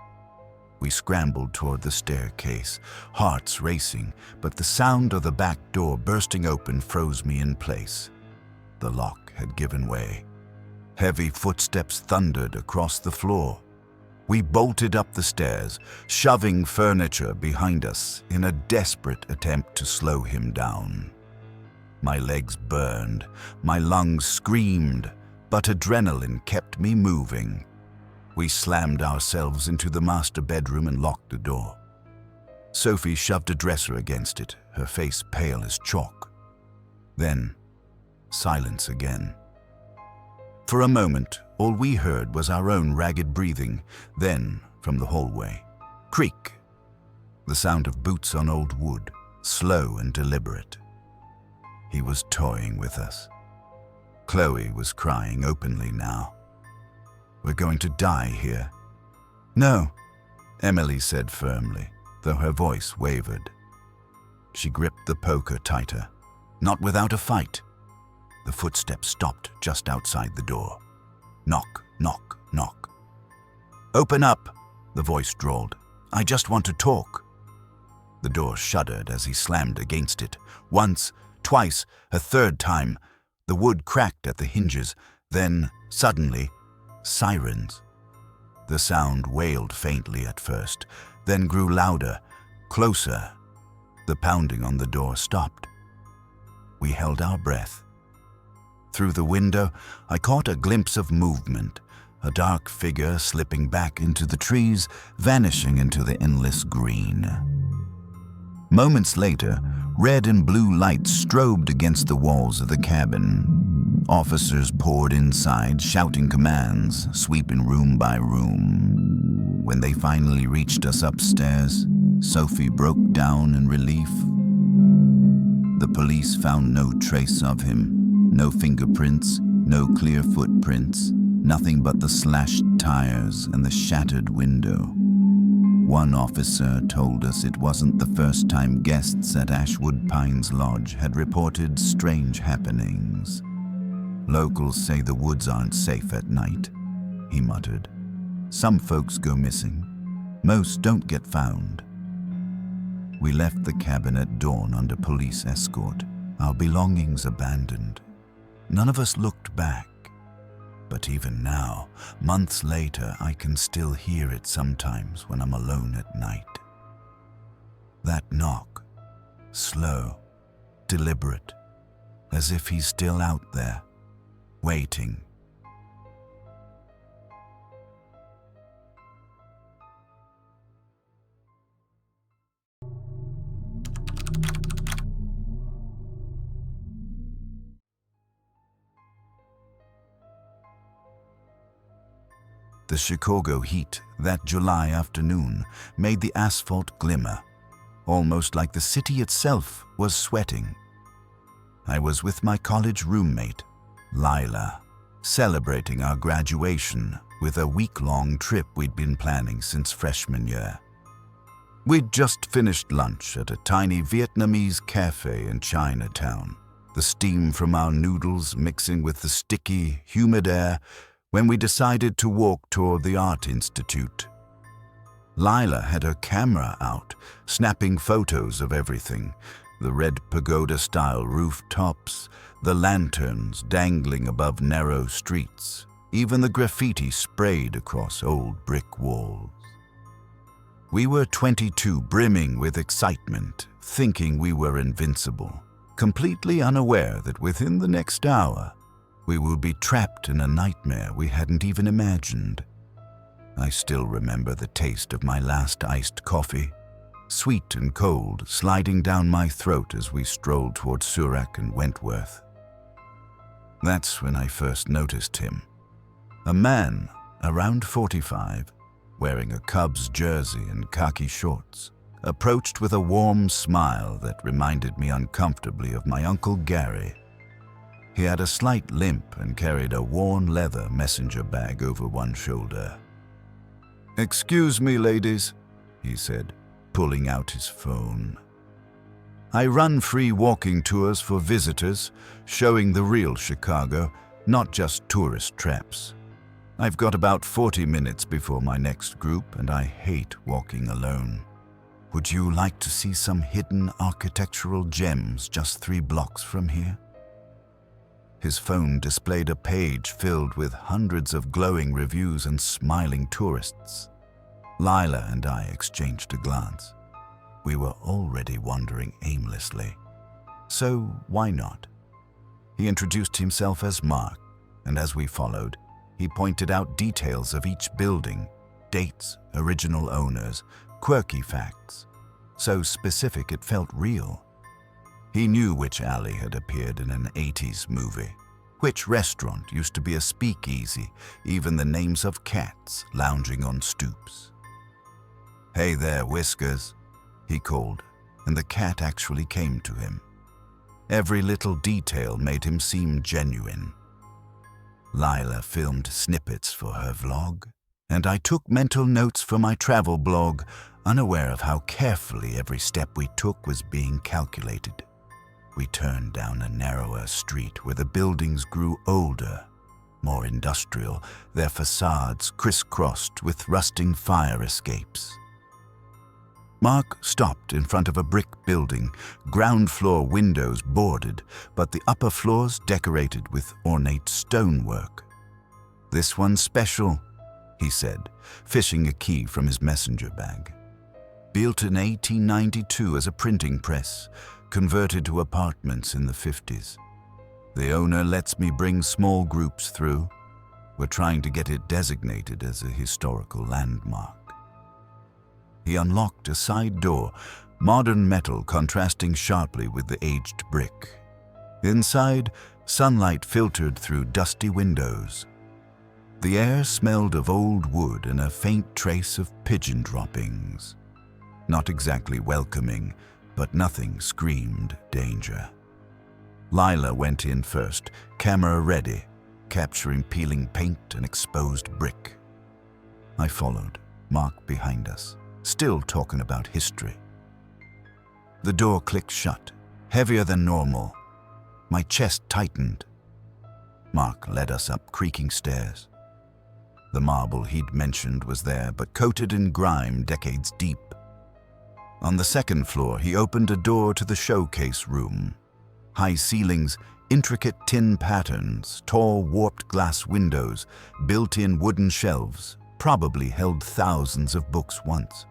We scrambled toward the staircase, hearts racing, but the sound of the back door bursting open froze me in place. The lock had given way. Heavy footsteps thundered across the floor. We bolted up the stairs, shoving furniture behind us in a desperate attempt to slow him down. My legs burned, my lungs screamed, but adrenaline kept me moving. We slammed ourselves into the master bedroom and locked the door. Sophie shoved a dresser against it, her face pale as chalk. Then, silence again. For a moment, all we heard was our own ragged breathing. Then, from the hallway, creak. The sound of boots on old wood, slow and deliberate. He was toying with us. Chloe was crying openly now. "We're going to die here." "No," Emily said firmly, though her voice wavered. She gripped the poker tighter. "Not without a fight." The footsteps stopped just outside the door. Knock, knock, knock. "Open up," the voice drawled. "I just want to talk." The door shuddered as he slammed against it. Once, twice, a third time. The wood cracked at the hinges. Then, suddenly, sirens. The sound wailed faintly at first, then grew louder, closer. The pounding on the door stopped. We held our breath. Through the window, I caught a glimpse of movement, a dark figure slipping back into the trees, vanishing into the endless green. Moments later, red and blue lights strobed against the walls of the cabin. Officers poured inside, shouting commands, sweeping room by room. When they finally reached us upstairs, Sophie broke down in relief. The police found no trace of him. No fingerprints, no clear footprints, nothing but the slashed tires and the shattered window. One officer told us it wasn't the first time guests at Ashwood Pines Lodge had reported strange happenings. "Locals say the woods aren't safe at night," he muttered. "Some folks go missing. Most don't get found. We left the cabin at dawn under police escort, our belongings abandoned. None of us looked back. But even now, months later, I can still hear it sometimes when I'm alone at night. That knock, slow, deliberate, as if he's still out there, waiting. The Chicago heat that July afternoon made the asphalt glimmer, almost like the city itself was sweating. I was with my college roommate, Lila, celebrating our graduation with a week-long trip we'd been planning since freshman year. We'd just finished lunch at a tiny Vietnamese cafe in Chinatown, the steam from our noodles mixing with the sticky, humid air, when we decided to walk toward the Art Institute. Lila had her camera out, snapping photos of everything, the red pagoda-style rooftops, the lanterns dangling above narrow streets, even the graffiti sprayed across old brick walls. We were 22, brimming with excitement, thinking we were invincible, completely unaware that within the next hour, we would be trapped in a nightmare we hadn't even imagined. I still remember the taste of my last iced coffee, sweet and cold, sliding down my throat as we strolled toward Surak and Wentworth. That's when I first noticed him. A man, around 45, wearing a Cubs jersey and khaki shorts, approached with a warm smile that reminded me uncomfortably of my Uncle Gary. He had a slight limp and carried a worn leather messenger bag over one shoulder. "Excuse me, ladies," he said, pulling out his phone. "I run free walking tours for visitors, showing the real Chicago, not just tourist traps. I've got about 40 minutes before my next group, and I hate walking alone. Would you like to see some hidden architectural gems just 3 blocks from here?" His phone displayed a page filled with hundreds of glowing reviews and smiling tourists. Lila and I exchanged a glance. We were already wandering aimlessly. So why not? He introduced himself as Mark, and as we followed, he pointed out details of each building, dates, original owners, quirky facts. So specific it felt real. He knew which alley had appeared in an 80s movie, which restaurant used to be a speakeasy, even the names of cats lounging on stoops. "Hey there, Whiskers," he called, and the cat actually came to him. Every little detail made him seem genuine. Lila filmed snippets for her vlog, and I took mental notes for my travel blog, unaware of how carefully every step we took was being calculated. We turned down a narrower street where the buildings grew older, more industrial, their facades crisscrossed with rusting fire escapes. Mark stopped in front of a brick building, ground floor windows boarded, but the upper floors decorated with ornate stonework. "This one's special," he said, fishing a key from his messenger bag. "Built in 1892 as a printing press, converted to apartments in the 50s. The owner lets me bring small groups through. We're trying to get it designated as a historical landmark." He unlocked a side door, modern metal contrasting sharply with the aged brick. Inside, sunlight filtered through dusty windows. The air smelled of old wood and a faint trace of pigeon droppings. Not exactly welcoming, but nothing screamed danger. Lila went in first, camera ready, capturing peeling paint and exposed brick. I followed, Mark behind us, still talking about history. The door clicked shut, heavier than normal. My chest tightened. Mark led us up creaking stairs. The marble he'd mentioned was there, but coated in grime decades deep. On the second floor, he opened a door to the showcase room. High ceilings, intricate tin patterns, tall warped glass windows, built-in wooden shelves, probably held thousands of books once.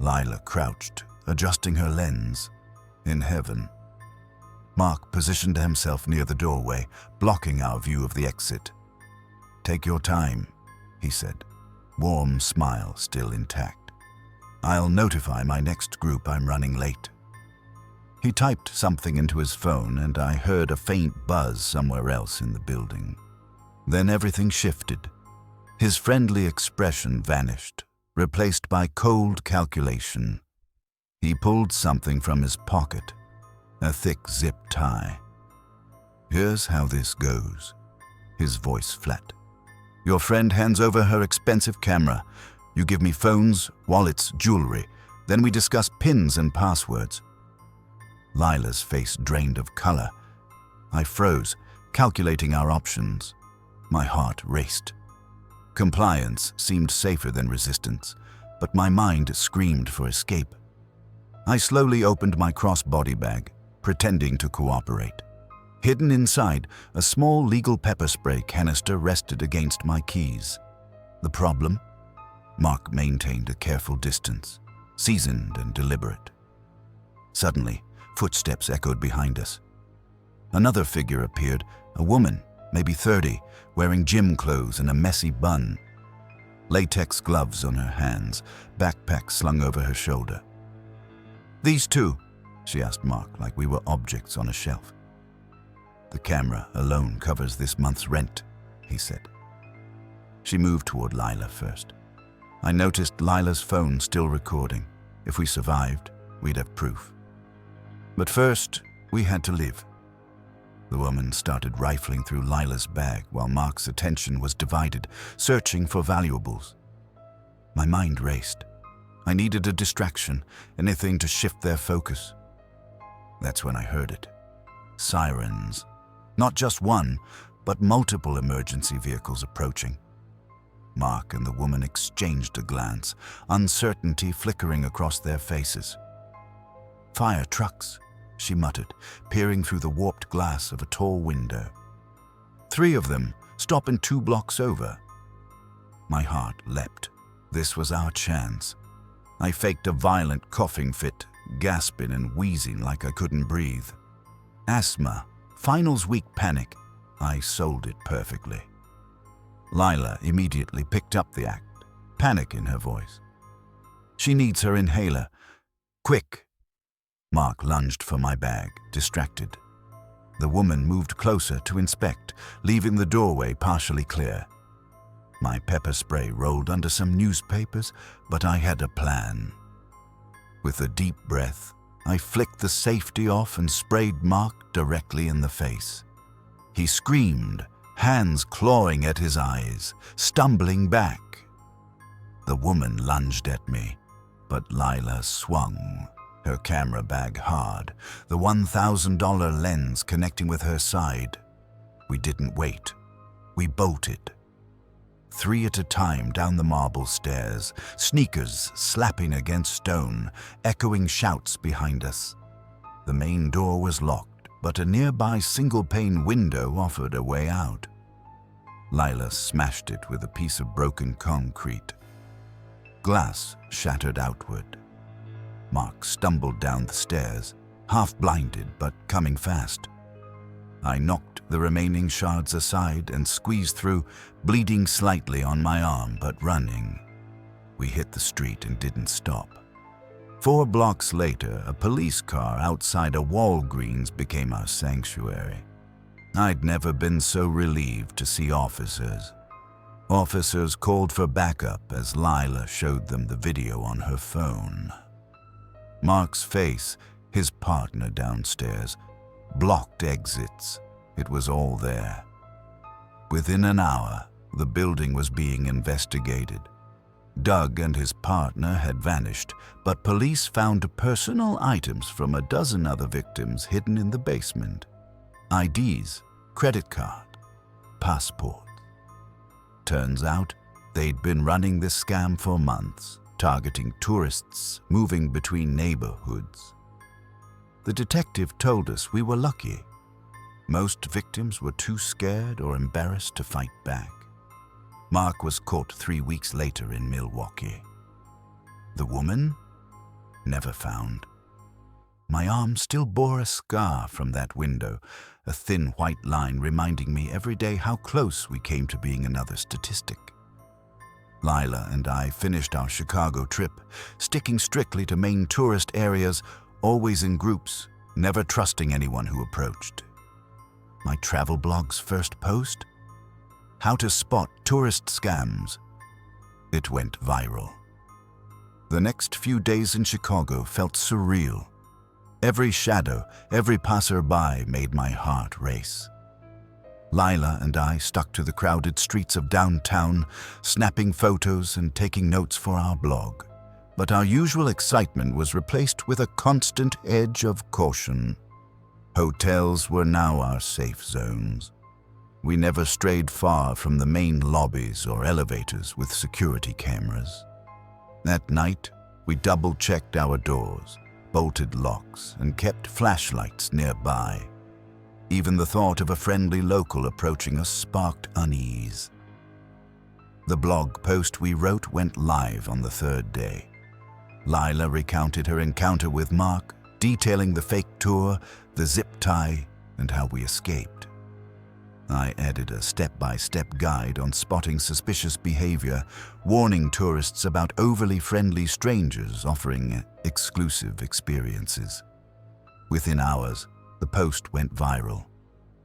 Lila crouched, adjusting her lens. In heaven. Mark positioned himself near the doorway, blocking our view of the exit. "Take your time," he said, warm smile still intact. "I'll notify my next group I'm running late." He typed something into his phone, and I heard a faint buzz somewhere else in the building. Then everything shifted. His friendly expression vanished, replaced by cold calculation. He pulled something from his pocket, a thick zip tie. "Here's how this goes," his voice flat. "Your friend hands over her expensive camera. You give me phones, wallets, jewelry. Then we discuss pins and passwords." Lila's face drained of color. I froze, calculating our options. My heart raced. Compliance seemed safer than resistance, but my mind screamed for escape. I slowly opened my crossbody bag, pretending to cooperate. Hidden inside, a small legal pepper spray canister rested against my keys. The problem? Mark maintained a careful distance, seasoned and deliberate. Suddenly, footsteps echoed behind us. Another figure appeared, a woman, maybe 30, wearing gym clothes and a messy bun. Latex gloves on her hands, backpack slung over her shoulder. "These two?" she asked Mark, like we were objects on a shelf. "The camera alone covers this month's rent," he said. She moved toward Lila first. I noticed Lila's phone still recording. If we survived, we'd have proof. But first, we had to live. The woman started rifling through Lila's bag while Mark's attention was divided, searching for valuables. My mind raced. I needed a distraction, anything to shift their focus. That's when I heard it. Sirens. Not just one, but multiple emergency vehicles approaching. Mark and the woman exchanged a glance, uncertainty flickering across their faces. "Fire trucks," she muttered, peering through the warped glass of a tall window. "3 of them, stopping 2 blocks over." My heart leapt. This was our chance. I faked a violent coughing fit, gasping and wheezing like I couldn't breathe. Asthma, finals week panic. I sold it perfectly. Lila immediately picked up the act, panic in her voice. "She needs her inhaler. Quick!" Mark lunged for my bag, distracted. The woman moved closer to inspect, leaving the doorway partially clear. My pepper spray rolled under some newspapers, but I had a plan. With a deep breath, I flicked the safety off and sprayed Mark directly in the face. He screamed, hands clawing at his eyes, stumbling back. The woman lunged at me, but Lila swung, her camera bag hard, the $1,000 lens connecting with her side. We didn't wait. We bolted. 3 at a time down the marble stairs, sneakers slapping against stone, echoing shouts behind us. The main door was locked, but a nearby single-pane window offered a way out. Lila smashed it with a piece of broken concrete. Glass shattered outward. Mark stumbled down the stairs, half blinded but coming fast. I knocked the remaining shards aside and squeezed through, bleeding slightly on my arm but running. We hit the street and didn't stop. 4 blocks later, a police car outside a Walgreens became our sanctuary. I'd never been so relieved to see officers. Officers called for backup as Lila showed them the video on her phone. Mark's face, his partner downstairs, blocked exits. It was all there. Within an hour, the building was being investigated. Doug and his partner had vanished, but police found personal items from a dozen other victims hidden in the basement. IDs, credit card, passports. Turns out, they'd been running this scam for months, targeting tourists moving between neighborhoods. The detective told us we were lucky. Most victims were too scared or embarrassed to fight back. Mark was caught 3 weeks later in Milwaukee. The woman? Never found. My arm still bore a scar from that window, a thin white line reminding me every day how close we came to being another statistic. Lila and I finished our Chicago trip, sticking strictly to main tourist areas, always in groups, never trusting anyone who approached. My travel blog's first post? How to spot tourist scams. It went viral. The next few days in Chicago felt surreal. Every shadow, every passerby made my heart race. Lila and I stuck to the crowded streets of downtown, snapping photos and taking notes for our blog. But our usual excitement was replaced with a constant edge of caution. Hotels were now our safe zones. We never strayed far from the main lobbies or elevators with security cameras. At night, we double-checked our doors, bolted locks, and kept flashlights nearby. Even the thought of a friendly local approaching us sparked unease. The blog post we wrote went live on the third day. Lila recounted her encounter with Mark, detailing the fake tour, the zip tie, and how we escaped. I added a step-by-step guide on spotting suspicious behavior, warning tourists about overly friendly strangers offering exclusive experiences. Within hours, the post went viral.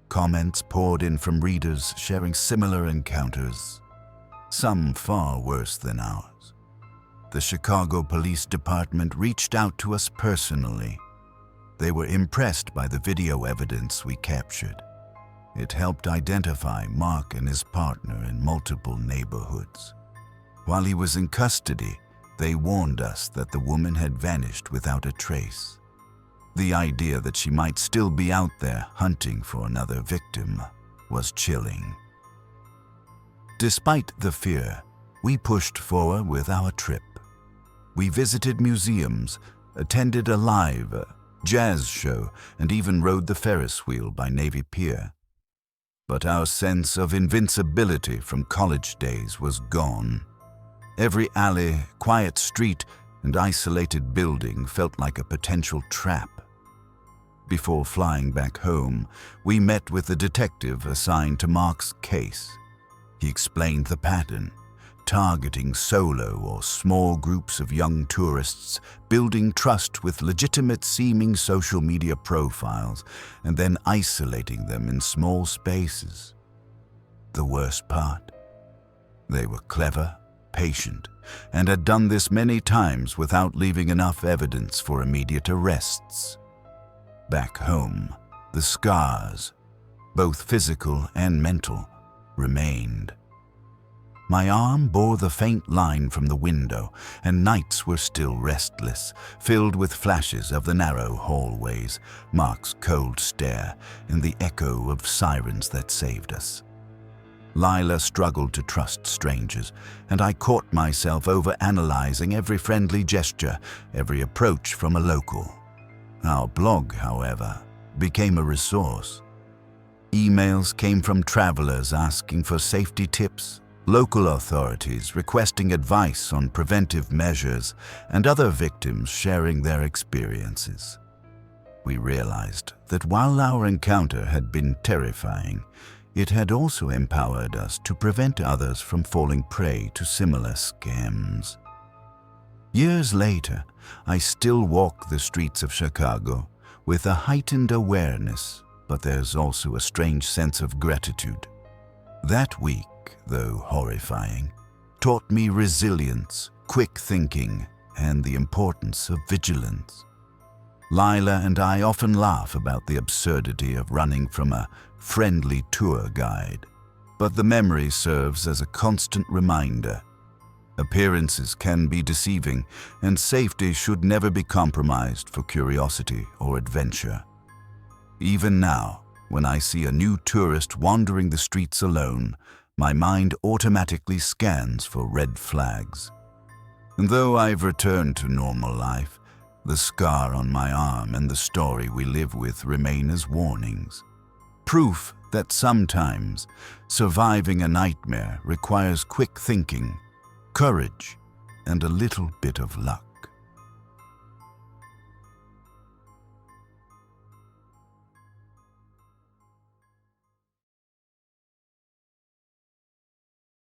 Comments poured in from readers sharing similar encounters, some far worse than ours. The Chicago Police Department reached out to us personally. They were impressed by the video evidence we captured. It helped identify Mark and his partner in multiple neighborhoods. While he was in custody, they warned us that the woman had vanished without a trace. The idea that she might still be out there hunting for another victim was chilling. Despite the fear, we pushed forward with our trip. We visited museums, attended a live jazz show, and even rode the Ferris wheel by Navy Pier. But our sense of invincibility from college days was gone. Every alley, quiet street, and isolated building felt like a potential trap. Before flying back home, we met with the detective assigned to Mark's case. He explained the pattern, targeting solo or small groups of young tourists, building trust with legitimate-seeming social media profiles, and then isolating them in small spaces. The worst part? They were clever, patient, and had done this many times without leaving enough evidence for immediate arrests. Back home, the scars, both physical and mental, remained. My arm bore the faint line from the window, and nights were still restless, filled with flashes of the narrow hallways, Mark's cold stare, and the echo of sirens that saved us. Lila struggled to trust strangers, and I caught myself overanalyzing every friendly gesture, every approach from a local. Our blog, however, became a resource. Emails came from travelers asking for safety tips, local authorities requesting advice on preventive measures, and other victims sharing their experiences. We realized that while our encounter had been terrifying, it had also empowered us to prevent others from falling prey to similar scams. Years later, I still walk the streets of Chicago with a heightened awareness, but there's also a strange sense of gratitude. That week, though horrifying, taught me resilience, quick thinking, and the importance of vigilance. Lila and I often laugh about the absurdity of running from a friendly tour guide, but the memory serves as a constant reminder. Appearances can be deceiving, and safety should never be compromised for curiosity or adventure. Even now, when I see a new tourist wandering the streets alone, my mind automatically scans for red flags. And though I've returned to normal life, the scar on my arm and the story we live with remain as warnings. Proof that sometimes surviving a nightmare requires quick thinking, courage, and a little bit of luck.